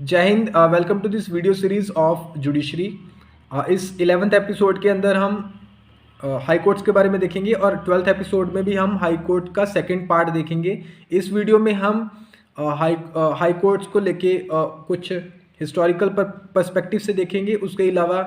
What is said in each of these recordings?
जय Hind. Welcome to this video series of judiciary. इस 11th episode के अंदर हम हाई कोर्ट्स के बारे में देखेंगे और 12th एपिसोड में भी हम हाई कोर्ट का सेकंड पार्ट देखेंगे। इस वीडियो में हम हाई कोर्ट्स को लेके कुछ हिस्टोरिकल पर्सपेक्टिव से देखेंगे। उसके अलावा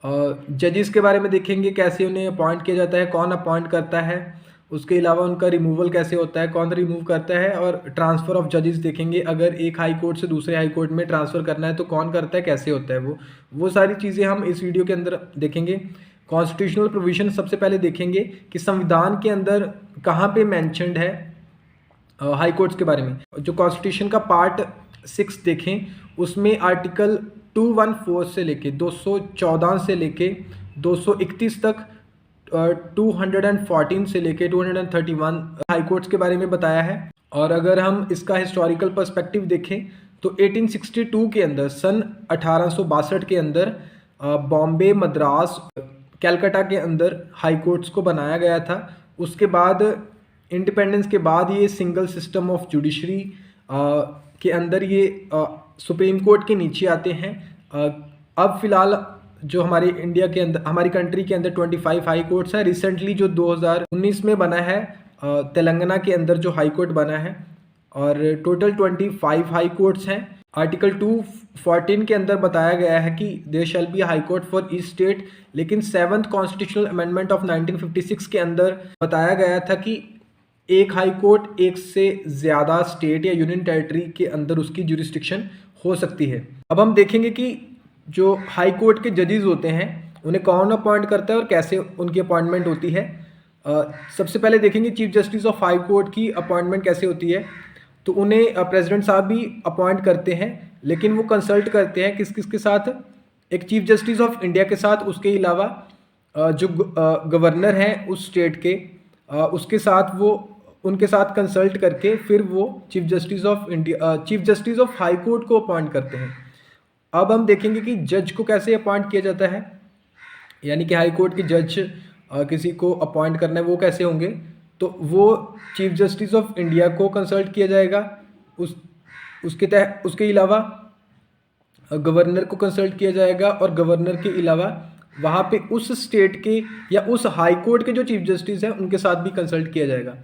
जजेस के बारे में देखेंगे, कैसे उन्हें अपॉइंट किया जाता है, कौन अपॉइंट करता है, उसके अलावा उनका रिमूवल कैसे होता है, कौन रिमूव करता है, और ट्रांसफ़र ऑफ जजेस देखेंगे। अगर एक हाई कोर्ट से दूसरे हाई कोर्ट में ट्रांसफ़र करना है तो कौन करता है, कैसे होता है वो सारी चीज़ें हम इस वीडियो के अंदर देखेंगे। कॉन्स्टिट्यूशनल प्रोविजन सबसे पहले देखेंगे कि संविधान के अंदर कहाँ पे मैंशनड है हाई कोर्ट्स के बारे में। जो कॉन्स्टिट्यूशन का पार्ट 6 देखें, उसमें आर्टिकल 214 से लेके 214 से लेके 231 तक, 214 से लेके 231 हाई कोर्ट्स के बारे में बताया है। और अगर हम इसका हिस्टोरिकल पर्सपेक्टिव देखें तो 1862 के अंदर, सन 1862 के अंदर बॉम्बे, मद्रास, कलकत्ता के अंदर हाई कोर्ट्स को बनाया गया था। उसके बाद इंडिपेंडेंस के बाद ये सिंगल सिस्टम ऑफ जुडिशरी के अंदर ये सुप्रीम कोर्ट के नीचे आते हैं। अब फिलहाल जो हमारे इंडिया के अंदर, हमारी कंट्री के अंदर 25 हाई कोर्ट्स है। रिसेंटली जो 2019 में बना है तेलंगाना के अंदर जो हाई कोर्ट बना है, और टोटल 25 हाई कोर्ट्स हैं। आर्टिकल 214 के अंदर बताया गया है कि there shall be high court for each state, लेकिन 7th कॉन्स्टिट्यूशनल अमेंडमेंट ऑफ 1956 के अंदर बताया गया था कि एक हाई कोर्ट एक से ज़्यादा स्टेट या यूनियन टेरिटरी के अंदर उसकी जुरिस्डिक्शन हो सकती है। अब हम देखेंगे कि जो हाई कोर्ट के जजेस होते हैं उन्हें कौन अपॉइंट करता है और कैसे उनकी अपॉइंटमेंट होती है। सबसे पहले देखेंगे chief justice of high court की अपॉइंटमेंट कैसे होती है। तो उन्हें प्रेसिडेंट साहब भी अपॉइंट करते हैं, लेकिन वो कंसल्ट करते हैं किस किस के साथ, एक चीफ जस्टिस ऑफ इंडिया के साथ, उसके अलावा जो गवर्नर हैं उस स्टेट के, उसके साथ वो उनके साथ कंसल्ट करके फिर वो chief justice of India, chief justice of high court को अपॉइंट करते हैं। अब हम देखेंगे कि जज को कैसे अपॉइंट किया जाता है, यानी कि हाई कोर्ट के जज किसी को अपॉइंट करना है वो कैसे होंगे। तो वो चीफ जस्टिस ऑफ इंडिया को कंसल्ट किया जाएगा, उसके अलावा गवर्नर को कंसल्ट किया जाएगा, और गवर्नर के अलावा वहाँ पे उस स्टेट के या उस हाई कोर्ट के जो चीफ जस्टिस हैं उनके साथ भी कंसल्ट किया जाएगा।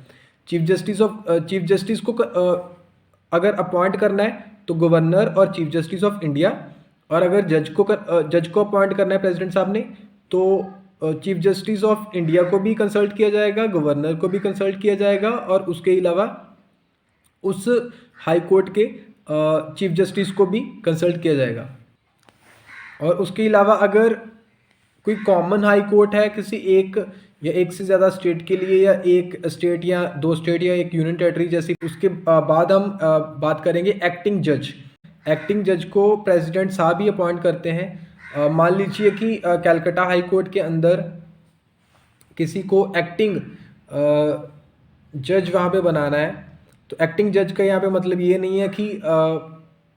चीफ जस्टिस को अगर अपॉइंट करना है तो गवर्नर और चीफ जस्टिस ऑफ इंडिया, और अगर जज को अपॉइंट करना है प्रेसिडेंट साहब ने तो चीफ जस्टिस ऑफ इंडिया को भी कंसल्ट किया जाएगा, गवर्नर को भी कंसल्ट किया जाएगा, और उसके अलावा उस हाई कोर्ट के चीफ जस्टिस को भी कंसल्ट किया जाएगा। और उसके अलावा अगर कोई कॉमन हाई कोर्ट है किसी एक या एक से ज़्यादा स्टेट के लिए, या एक स्टेट या दो स्टेट या एक यूनियन टेरिटरी जैसी, उसके बाद हम बात करेंगे एक्टिंग जज। एक्टिंग जज को प्रेसिडेंट साहब ही अपॉइंट करते हैं। मान लीजिए कि कलकत्ता हाई कोर्ट के अंदर किसी को एक्टिंग जज वहाँ पे बनाना है, तो एक्टिंग जज का यहाँ पे मतलब ये नहीं है कि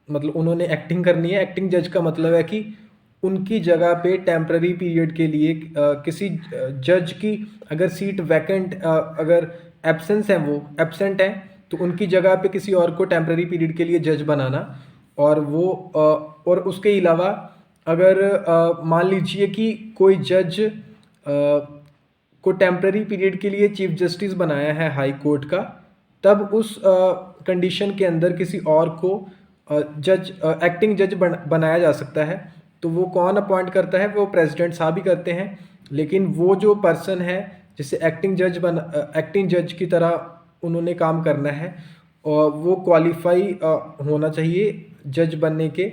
मतलब उन्होंने एक्टिंग करनी है। एक्टिंग जज का मतलब है कि उनकी जगह पे टेम्पररी पीरियड के लिए किसी जज की अगर सीट वैकेंट, अगर एब्सेंस है, वो एब्सेंट है, तो उनकी जगह पे किसी और को टेम्पररी पीरियड के लिए जज बनाना। और वो और उसके अलावा अगर मान लीजिए कि कोई जज को टेम्पररी पीरियड के लिए चीफ जस्टिस बनाया है हाई कोर्ट का, तब उस कंडीशन के अंदर किसी और को एक्टिंग जज बनाया जा सकता है। तो वो कौन अपॉइंट करता है, वो प्रेसिडेंट साहब ही करते हैं। लेकिन वो जो पर्सन है जिसे एक्टिंग जज की तरह उन्होंने काम करना है, और वो क्वालिफाई होना चाहिए जज बनने के,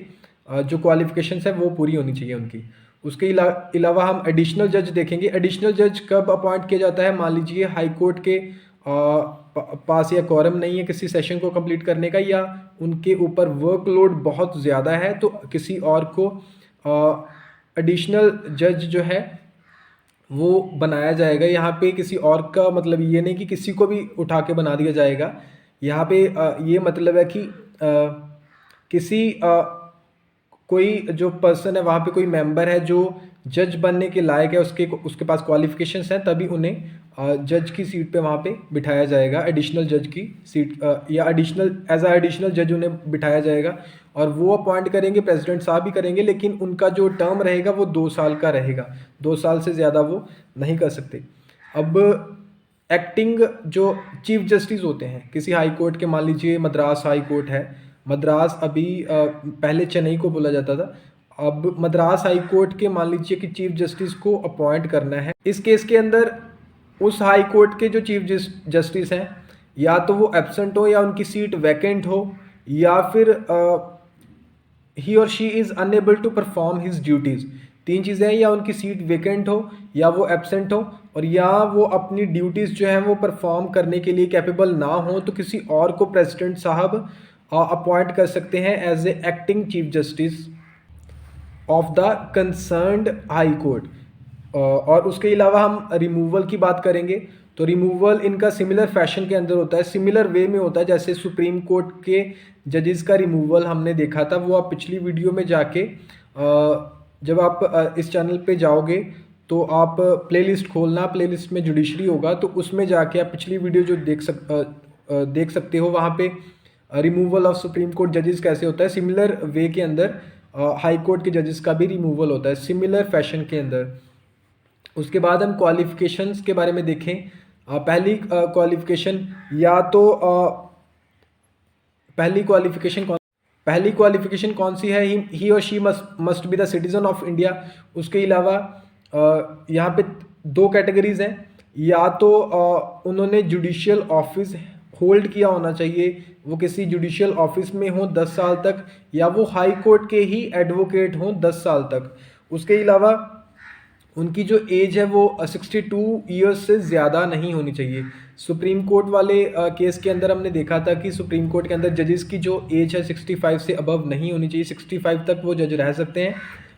जो क्वालिफिकेशंस है वो पूरी होनी चाहिए उनकी। उसके अलावा हम एडिशनल जज देखेंगे। एडिशनल जज कब अपॉइंट किया जाता है, मान लीजिए हाई कोर्ट के पास या क्वारम नहीं है किसी सेशन को कंप्लीट करने का, या उनके ऊपर वर्कलोड बहुत ज़्यादा है, तो किसी और को एडिशनल जज जो है वो बनाया जाएगा। यहाँ पे किसी और का मतलब ये नहीं कि किसी को भी उठा के बना दिया जाएगा। यहाँ पे ये मतलब है कि किसी कोई जो पर्सन है वहाँ पे, कोई मेंबर है जो जज बनने के लायक है, उसके पास क्वालिफिकेशंस हैं, तभी उन्हें जज की सीट पे वहाँ पे बिठाया जाएगा, एडिशनल जज की सीट या एडिशनल जज उन्हें बिठाया जाएगा और वो अपॉइंट करेंगे, प्रेसिडेंट साहब भी करेंगे, लेकिन उनका जो टर्म रहेगा वो 2 साल का रहेगा, 2 साल से ज़्यादा वो नहीं कर सकते। अब एक्टिंग जो चीफ जस्टिस होते हैं किसी हाई कोर्ट के, मान लीजिए मद्रास हाई कोर्ट है, मद्रास अभी पहले चेन्नई को बोला जाता था, अब मद्रास हाई कोर्ट के मान लीजिए कि चीफ जस्टिस को अपॉइंट करना है। इस केस के अंदर उस हाई कोर्ट के जो चीफ जस्टिस हैं या तो वो एब्सेंट हो या उनकी सीट वैकेंट हो या फिर he or she is unable to perform his duties. 3 चीज़ें हैं, या उनकी सीट वेकेंट हो या वो एब्सेंट हो और या वो अपनी ड्यूटीज़ जो हैं वो परफॉर्म करने के लिए कैपेबल ना हो, तो किसी और को प्रेसिडेंट साहब अपॉइंट कर सकते हैं as a acting chief justice of the concerned high court. और उसके अलावा हम रिमूवल की बात करेंगे तो रिमूवल इनका सिमिलर फैशन के अंदर होता है, सिमिलर वे में होता है जैसे सुप्रीम कोर्ट के जजेस का रिमूवल हमने देखा था। वो आप पिछली वीडियो में जाके जब आप इस चैनल पे जाओगे तो आप प्लेलिस्ट खोलना, प्लेलिस्ट में जुडिशरी होगा तो उसमें जाके आप पिछली वीडियो जो देख सकते हो, वहाँ पे रिमूवल ऑफ सुप्रीम कोर्ट जजेस कैसे होता है। सिमिलर वे के अंदर हाई कोर्ट के जजेस का भी रिमूवल होता है, सिमिलर फैशन के अंदर। उसके बाद हम क्वालिफिकेशंस के बारे में देखें। पहली क्वालिफिकेशन या तो पहली क्वालिफिकेशन कौन सी है, ही or she must be the citizen of India. उसके अलावा यहाँ पे 2 कैटेगरीज हैं, या तो उन्होंने जुडिशियल ऑफिस होल्ड किया होना चाहिए, वो किसी जुडिशियल ऑफिस में हो 10 साल तक, या वो हाई कोर्ट के ही एडवोकेट हों 10 साल तक। उसके अलावा उनकी जो एज है वो 62 ईयर्स से ज़्यादा नहीं होनी चाहिए। सुप्रीम कोर्ट वाले केस के अंदर हमने देखा था कि सुप्रीम कोर्ट के अंदर जजेस की जो एज है 65 से अबव नहीं होनी चाहिए, 65 तक वो जज रह सकते हैं।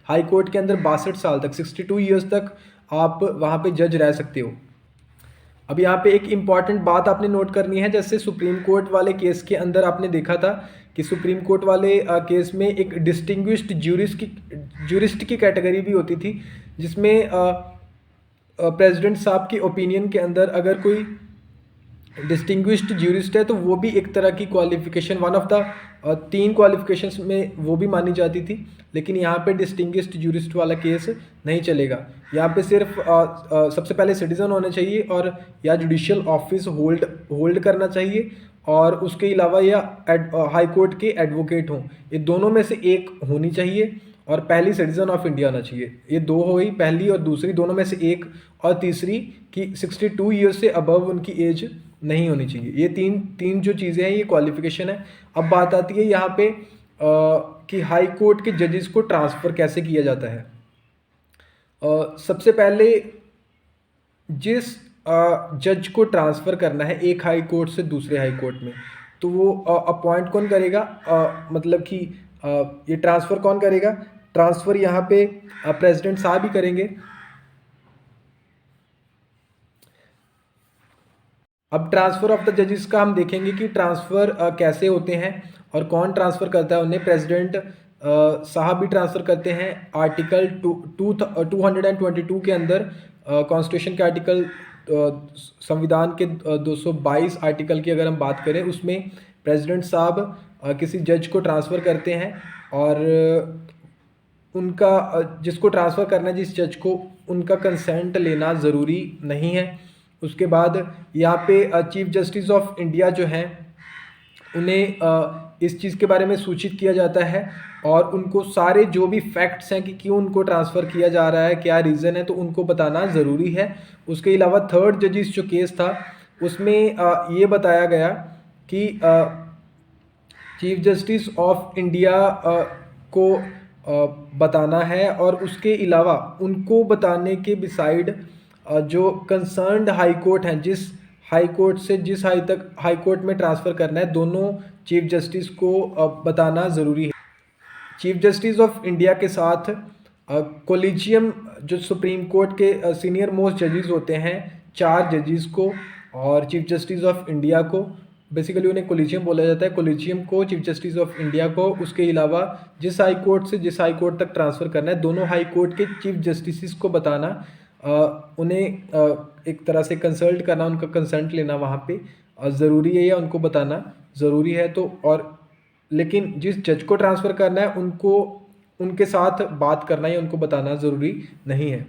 हाई कोर्ट के अंदर 62 साल तक, 62 ईयर्स तक आप वहाँ पे जज रह सकते हो। अब यहाँ पे एक इम्पॉर्टेंट बात आपने नोट करनी है, जैसे सुप्रीम कोर्ट वाले केस के अंदर आपने देखा था कि सुप्रीम कोर्ट वाले केस में एक डिस्टिंग्विश्ड ज्यूरिस्ट की कैटेगरी भी होती थी, जिसमें प्रेसिडेंट साहब की ओपिनियन के अंदर अगर कोई डिस्टिंग्विश्ड ज्यूरिस्ट है तो वो भी एक तरह की qualification, one of the 3 qualifications में वो भी मानी जाती थी। लेकिन यहाँ पे डिस्टिंग्विश्ड ज्यूरिस्ट वाला केस नहीं चलेगा। यहाँ पे सिर्फ सबसे पहले सिटीज़न होने चाहिए और या जुडिशियल ऑफिस होल्ड करना चाहिए, और उसके अलावा या हाई कोर्ट के एडवोकेट हों, ये दोनों में से एक होनी चाहिए, और पहली सिटीज़न ऑफ इंडिया होना चाहिए। ये 2 हो गई, पहली और दूसरी, दोनों में से एक, और तीसरी कि 62 ईयर्स से अबव उनकी एज नहीं होनी चाहिए। ये तीन जो चीज़ें हैं ये क्वालिफिकेशन है। अब बात आती है यहाँ पे कि हाई कोर्ट के जजेस को ट्रांसफ़र कैसे किया जाता है। सबसे पहले जिस जज को ट्रांसफ़र करना है एक हाई कोर्ट से दूसरे हाई कोर्ट में, तो वो अपॉइंट कौन करेगा, मतलब कि ये ट्रांसफ़र कौन करेगा, ट्रांसफ़र यहाँ पे प्रेसिडेंट साहब ही करेंगे। अब ट्रांसफ़र ऑफ द जजेस का हम देखेंगे कि ट्रांसफ़र कैसे होते हैं और कौन ट्रांसफ़र करता है उन्हें। प्रेसिडेंट साहब भी ट्रांसफ़र करते हैं। आर्टिकल 222 के अंदर, कॉन्स्टिट्यूशन के आर्टिकल, संविधान के 222 आर्टिकल की अगर हम बात करें, उसमें प्रेसिडेंट साहब किसी जज को ट्रांसफ़र करते हैं और उनका जिसको ट्रांसफ़र करना है जिस जज को, उनका कंसेंट लेना ज़रूरी नहीं है। उसके बाद यहाँ पे चीफ जस्टिस ऑफ इंडिया जो हैं उन्हें इस चीज़ के बारे में सूचित किया जाता है और उनको सारे जो भी फैक्ट्स हैं कि क्यों उनको ट्रांसफ़र किया जा रहा है, क्या रीज़न है, तो उनको बताना ज़रूरी है। उसके अलावा 3rd जजिस जो केस था उसमें ये बताया गया कि चीफ जस्टिस ऑफ इंडिया को बताना है, और उसके अलावा उनको बताने के बिसाइड जो कंसर्न्ड हाई कोर्ट हैं, जिस हाई कोर्ट से जिस हाई कोर्ट में ट्रांसफ़र करना है, दोनों चीफ जस्टिस को बताना ज़रूरी है। चीफ जस्टिस ऑफ इंडिया के साथ कोलिजियम जो सुप्रीम कोर्ट के सीनियर मोस्ट जजेस होते हैं, 4 जजेस को और चीफ जस्टिस ऑफ इंडिया को, बेसिकली उन्हें कोलिजियम बोला जाता है, कोलिजियम को, चीफ जस्टिस ऑफ इंडिया को, उसके अलावा जिस हाई कोर्ट से जिस हाई कोर्ट तक ट्रांसफ़र करना है, दोनों हाई कोर्ट के चीफ जस्टिस को बताना उन्हें एक तरह से कंसल्ट करना, उनका कंसेंट लेना वहाँ पे ज़रूरी है या उनको बताना ज़रूरी है। तो और लेकिन जिस जज को ट्रांसफ़र करना है उनको उनके साथ बात करना या उनको बताना ज़रूरी नहीं है।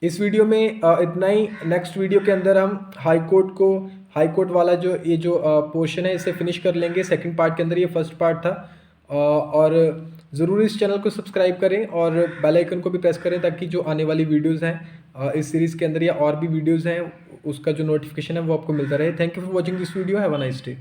इस वीडियो में इतना ही। नेक्स्ट वीडियो के अंदर हम हाई कोर्ट वाला ये जो पोर्शन है इसे फिनिश कर लेंगे सेकंड पार्ट के अंदर। ये फर्स्ट पार्ट था। और ज़रूर इस चैनल को सब्सक्राइब करें और बेल आइकन को भी प्रेस करें ताकि जो आने वाली वीडियोज़ हैं इस सीरीज़ के अंदर या और भी वीडियोज़ हैं उसका जो नोटिफिकेशन है वो आपको मिलता रहे। Thank you for watching this video. Have a nice day.